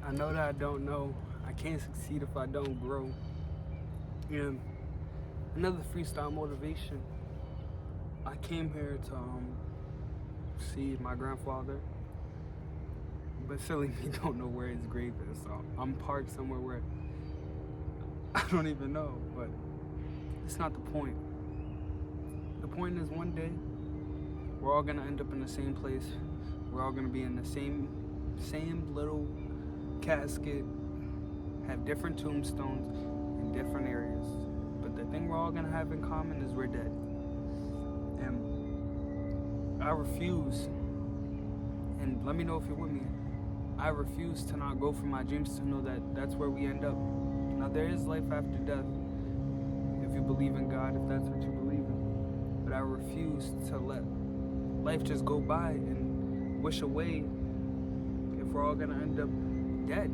I know that I don't know. I can't succeed if I don't grow. And another freestyle motivation. I came here to see my grandfather, but silly me don't know where his grave is. So I'm parked somewhere where I don't even know. But it's not the point. The point is one day we're all gonna end up in the same place. We're all gonna be in the same little casket, have different tombstones in different areas. But the thing we're all gonna have in common is we're dead. And I refuse, and let me know if you're with me, I refuse to not go for my dreams, to know that that's where we end up. Now there is life after death, if you believe in God, if that's what you believe in. But I refuse to let life just go by and wish away if we're all gonna end up dead.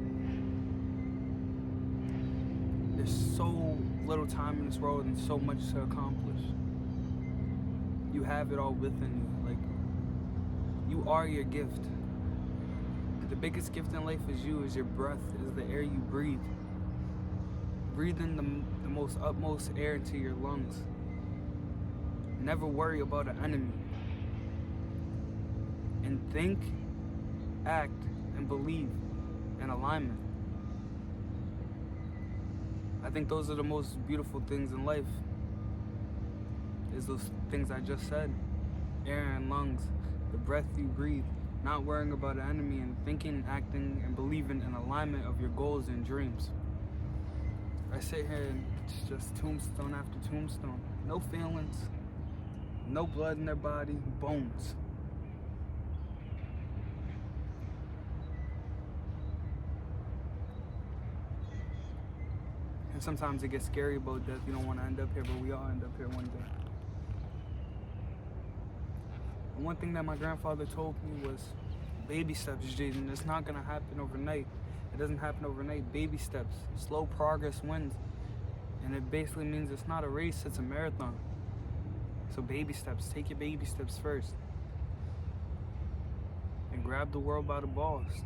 There's so little time in this world and so much to accomplish. You have it all within you. Like, you are your gift. The biggest gift in life is you, is your breath, is the air you breathe. Breathe in the most utmost air into your lungs. Never worry about an enemy. And think, act, and believe in alignment. I think those are the most beautiful things in life, is those things I just said. Air and lungs, the breath you breathe, not worrying about an enemy, and thinking, acting, and believing in alignment of your goals and dreams. I sit here and it's just tombstone after tombstone. No feelings, no blood in their body, bones. And sometimes it gets scary about death. You don't want to end up here, but we all end up here one day. And one thing that my grandfather told me was, baby steps, Jaden. It's not going to happen overnight. It doesn't happen overnight. Baby steps. Slow progress wins. And it basically means it's not a race, it's a marathon. So baby steps. Take your baby steps first. And grab the world by the balls.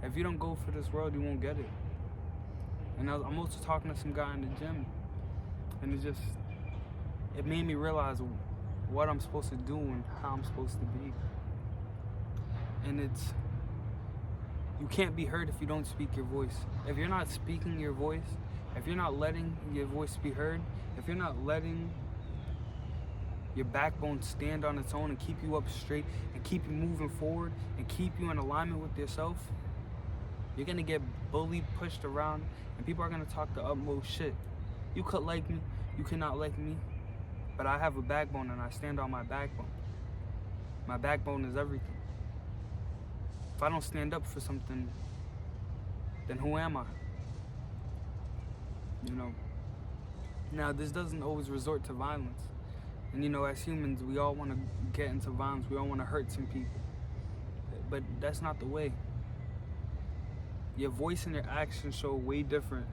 If you don't go for this world, you won't get it. And I'm also talking to some guy in the gym, and it made me realize what I'm supposed to do and how I'm supposed to be. And you can't be heard if you don't speak your voice. If you're not speaking your voice, if you're not letting your voice be heard, if you're not letting your backbone stand on its own and keep you up straight and keep you moving forward and keep you in alignment with yourself, you're gonna get bullied, pushed around, and people are gonna talk the utmost shit. You could like me, you cannot like me, but I have a backbone and I stand on my backbone. My backbone is everything. If I don't stand up for something, then who am I? You know? Now, this doesn't always resort to violence. And you know, as humans, we all wanna get into violence, we all wanna hurt some people. But that's not the way. Your voice and your actions show way different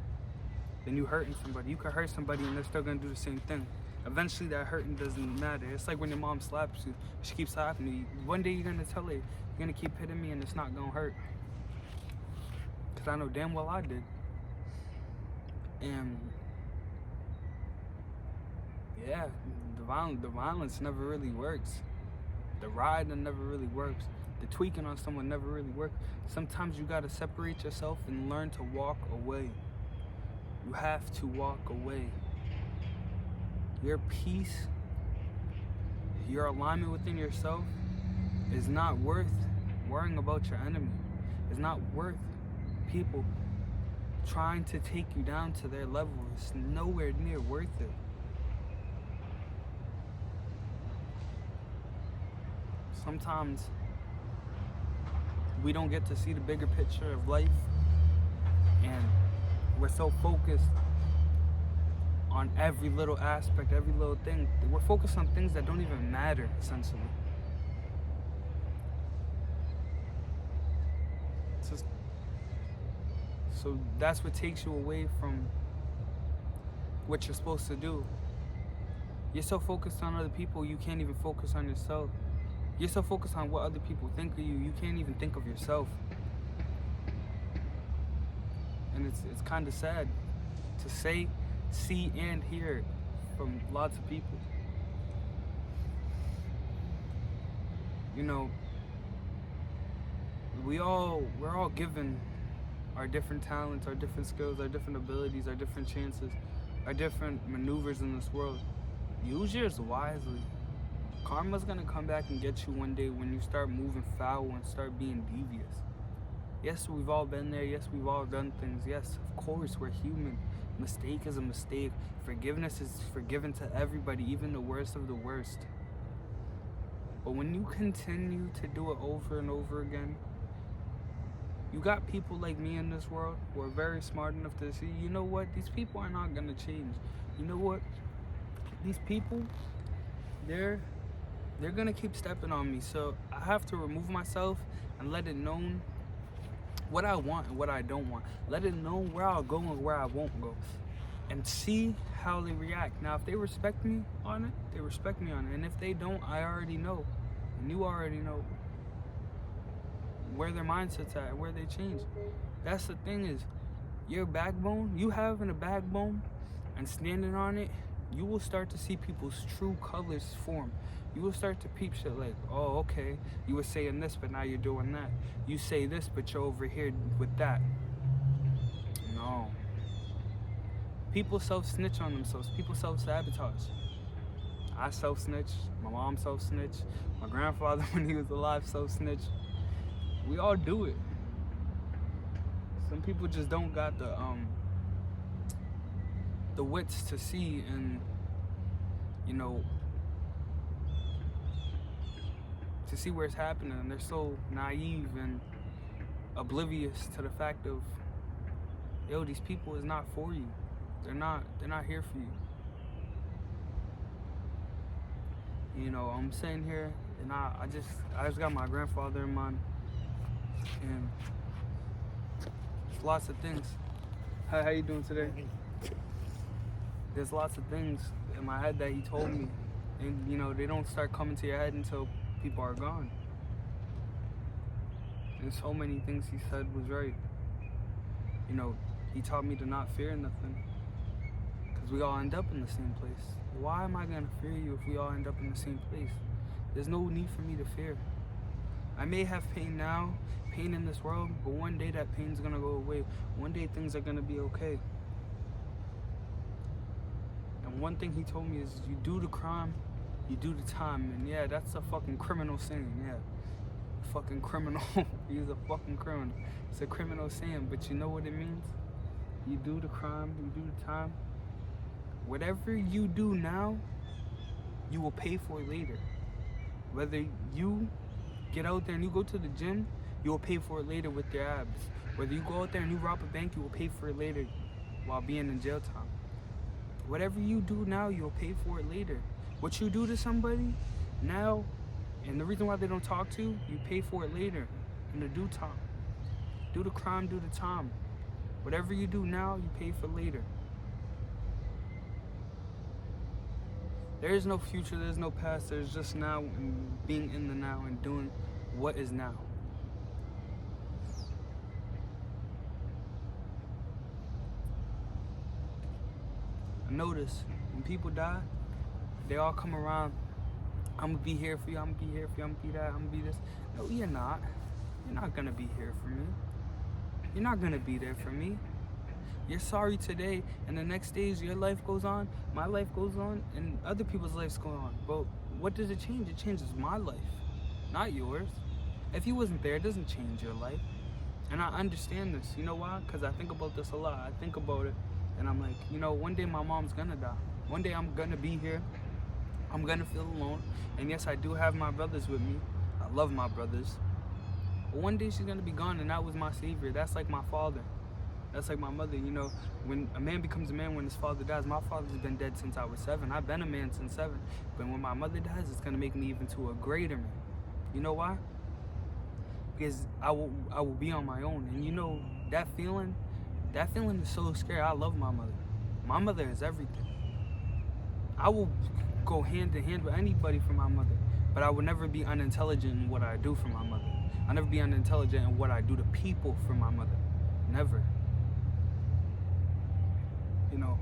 than you hurting somebody. You can hurt somebody and they're still gonna do the same thing. Eventually that hurting doesn't matter. It's like when your mom slaps you. She keeps slapping you. One day you're gonna tell her, you're gonna keep hitting me and it's not gonna hurt. Cause I know damn well I did. And yeah, the violence never really works. The riding never really works. The tweaking on someone never really works. Sometimes you gotta separate yourself and learn to walk away. You have to walk away. Your peace, your alignment within yourself is not worth worrying about your enemy. It's not worth people trying to take you down to their level. It's nowhere near worth it. Sometimes we don't get to see the bigger picture of life, and we're so focused on every little aspect, every little thing. We're focused on things that don't even matter, essentially. So that's what takes you away from what you're supposed to do. You're so focused on other people, you can't even focus on yourself. You're so focused on what other people think of you, you can't even think of yourself. and it's kind of sad to say, see, and hear it from lots of people. You know, we're all given our different talents, our different skills, our different abilities, our different chances, our different maneuvers in this world. Use yours wisely. Karma's gonna come back and get you one day when you start moving foul and start being devious. Yes, we've all been there. Yes, we've all done things. Yes, of course, we're human. Mistake is a mistake. Forgiveness is forgiven to everybody, even the worst of the worst. But when you continue to do it over and over again, you got people like me in this world who are very smart enough to see, you know what, these people are not gonna change. You know what? These people, they're gonna keep stepping on me. So I have to remove myself and let it known what I want and what I don't want. Let it know where I'll go and where I won't go. And see how they react. Now, if they respect me on it, they respect me on it. And if they don't, I already know. And you already know where their mindset's at, where they change. That's the thing is, your backbone, you having a backbone and standing on it, you will start to see people's true colors form. You will start to peep shit like, oh, okay, you were saying this, but now you're doing that. You say this, but you're over here with that. No. People self-snitch on themselves. People self-sabotage. I self-snitch. My mom self-snitch. My grandfather, when he was alive, self-snitch. We all do it. Some people just don't got the wits to see and, you know, to see where it's happening. And they're so naive and oblivious to the fact of, yo, these people is not for you. They're not here for you. You know, I'm sitting here and I just got my grandfather in mind, and there's lots of things. Hi, how you doing today? There's lots of things in my head that he told me, and you know, they don't start coming to your head until people are gone. And so many things he said was right. You know, he taught me to not fear nothing, because we all end up in the same place. Why am I gonna fear you if we all end up in the same place? There's no need for me to fear. I may have pain now, pain in this world, but one day that pain's gonna go away. One day things are gonna be okay. And one thing he told me is, you do the crime, you do the time. And yeah, that's a fucking criminal saying, yeah. Fucking criminal. He's a fucking criminal. It's a criminal saying, but you know what it means? You do the crime, you do the time. Whatever you do now, you will pay for it later. Whether you get out there and you go to the gym, you will pay for it later with your abs. Whether you go out there and you rob a bank, you will pay for it later while being in jail time. Whatever you do now, you'll pay for it later. What you do to somebody now, and the reason why they don't talk to you, you pay for it later in the due time. Do the crime, do the time. Whatever you do now, you pay for later. There is no future, there's no past, there's just now and being in the now and doing what is now. I notice when people die, they all come around, I'm gonna be here for you, I'm gonna be here for you, I'm gonna be that, I'm gonna be this. No, you're not. You're not gonna be here for me. You're not gonna be there for me. You're sorry today, and the next days your life goes on, my life goes on, and other people's lives go on. But what does it change? It changes my life, not yours. If you wasn't there, it doesn't change your life. And I understand this. You know why? Because I think about this a lot. I think about it, and I'm like, you know, one day my mom's gonna die. One day I'm gonna be here. I'm gonna feel alone. And yes, I do have my brothers with me. I love my brothers. But one day she's gonna be gone, and that was my savior. That's like my father. That's like my mother. You know, when a man becomes a man when his father dies. My father's been dead since I was 7. I've been a man since 7. But when my mother dies, it's gonna make me even to a greater man. You know why? Because I will be on my own. And you know, that feeling is so scary. I love my mother. My mother is everything. I will go hand in hand with anybody for my mother, but I will never be unintelligent in what I do for my mother. I'll never be unintelligent in what I do to people for my mother. Never. you know.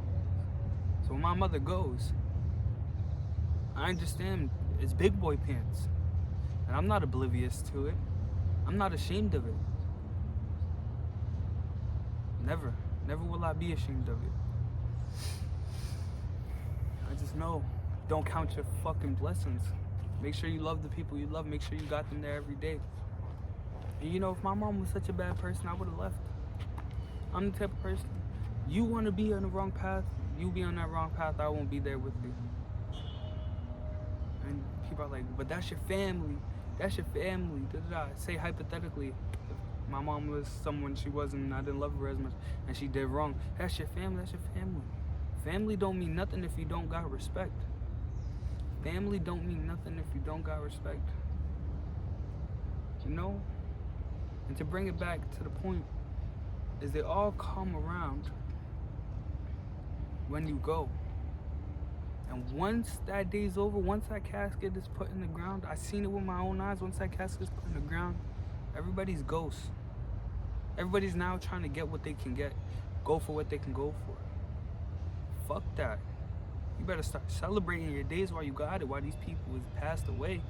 So when my mother goes, I understand it's big boy pants. And I'm not oblivious to it. I'm not ashamed of it. Never. Never will I be ashamed of it. I just know, don't count your fucking blessings. Make sure you love the people you love. Make sure you got them there every day. And you know, if my mom was such a bad person, I would have left. I'm the type of person, you want to be on the wrong path, you be on that wrong path, I won't be there with you. And people are like, but that's your family. That's your family. Da-da-da. Say hypothetically, if my mom was someone she wasn't and I didn't love her as much and she did wrong, that's your family. That's your family. Family don't mean nothing if you don't got respect. Family don't mean nothing if you don't got respect. You know? And to bring it back to the point, is they all come around when you go. And once that day's over, once that casket is put in the ground, I seen it with my own eyes, once that casket is put in the ground, everybody's ghosts. Everybody's now trying to get what they can get, go for what they can go for. Fuck that. You better start celebrating your days while you got it, while these people has passed away.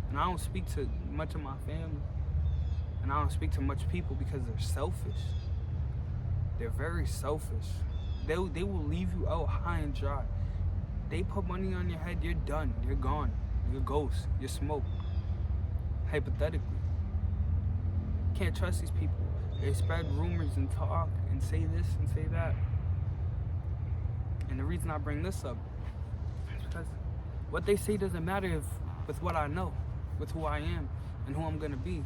And I don't speak to much of my family. And I don't speak to much people because they're selfish. They're very selfish. They will leave you out high and dry. They put money on your head, you're done. You're gone. You're a ghost. You're smoke. Hypothetically. Can't trust these people. They spread rumors and talk and say this and say that. And the reason I bring this up is because what they say doesn't matter if with what I know, with who I am and who I'm gonna be.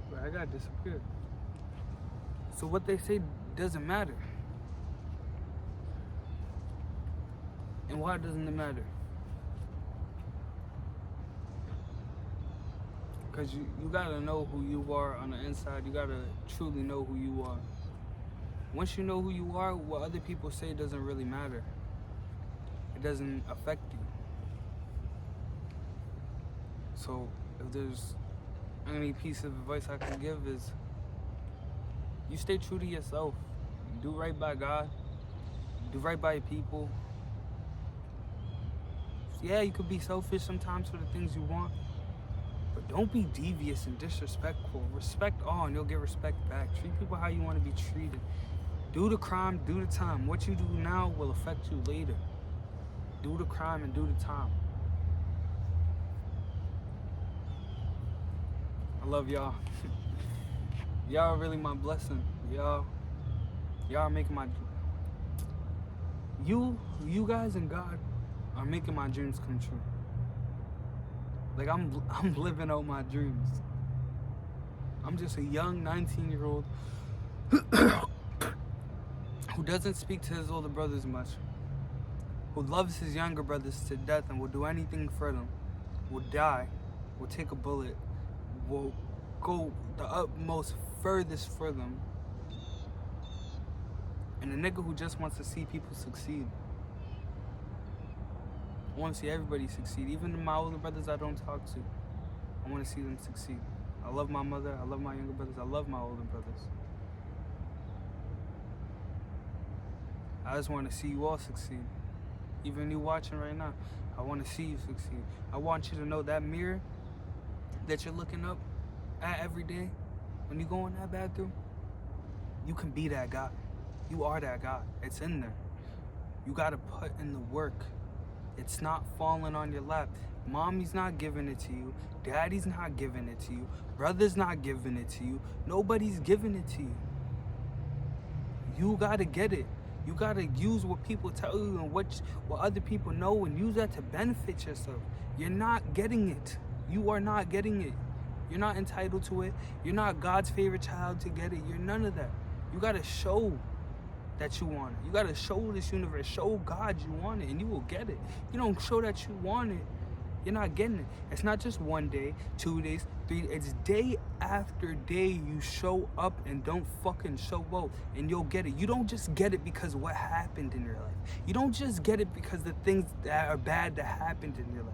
But I got disappeared. So what they say doesn't matter. And why doesn't it matter? Because you gotta know who you are on the inside. You gotta truly know who you are. Once you know who you are, what other people say doesn't really matter. It doesn't affect you. So if there's any piece of advice I can give is, you stay true to yourself. You do right by God. You do right by your people. Yeah, you could be selfish sometimes for the things you want, but don't be devious and disrespectful. Respect all and you'll get respect back. Treat people how you want to be treated. Do the crime, do the time. What you do now will affect you later. Do the crime and do the time. I love y'all. Y'all are really my blessing. Y'all are making my... You guys and God are making my dreams come true. Like I'm living out my dreams. I'm just a young 19-year-old who doesn't speak to his older brothers much, who loves his younger brothers to death and will do anything for them, will die, will take a bullet, will go the utmost furthest for them, and a nigga who just wants to see people succeed. I want to see everybody succeed, even my older brothers I don't talk to. I want to see them succeed. I love my mother, I love my younger brothers, I love my older brothers. I just want to see you all succeed. Even you watching right now, I want to see you succeed. I want you to know that mirror that you're looking up at every day, when you go in that bathroom, you can be that guy. You are that guy. It's in there. You got to put in the work. It's not falling on your lap. Mommy's not giving it to you. Daddy's not giving it to you. Brother's not giving it to you. Nobody's giving it to you. You got to get it. You got to use what people tell you and what other people know and use that to benefit yourself. You're not getting it. You are not getting it. You're not entitled to it. You're not God's favorite child to get it. You're none of that. You got to show that you want it. You got to show this universe, show God you want it, and you will get it. You don't show that you want it, you're not getting it. It's not just 1 day, 2 days, 3 days. It's day after day you show up and don't fucking show up, and you'll get it. You don't just get it because what happened in your life. You don't just get it because the things that are bad that happened in your life.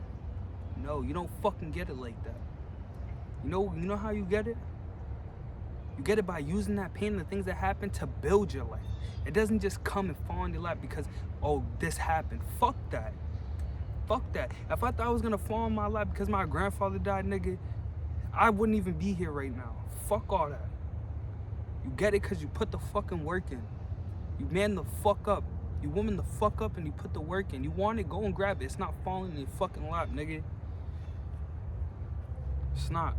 No, you don't fucking get it like that. You know how you get it? You get it by using that pain and the things that happen to build your life. It doesn't just come and fall in your lap because, oh, this happened. Fuck that. Fuck that. If I thought I was gonna fall in my lap because my grandfather died, nigga, I wouldn't even be here right now. Fuck all that. You get it because you put the fucking work in. You man the fuck up. You woman the fuck up and you put the work in. You want it, go and grab it. It's not falling in your fucking lap, nigga. It's not.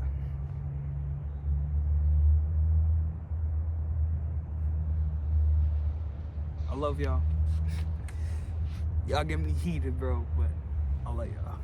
I love y'all. Y'all get me heated, bro, but I love y'all.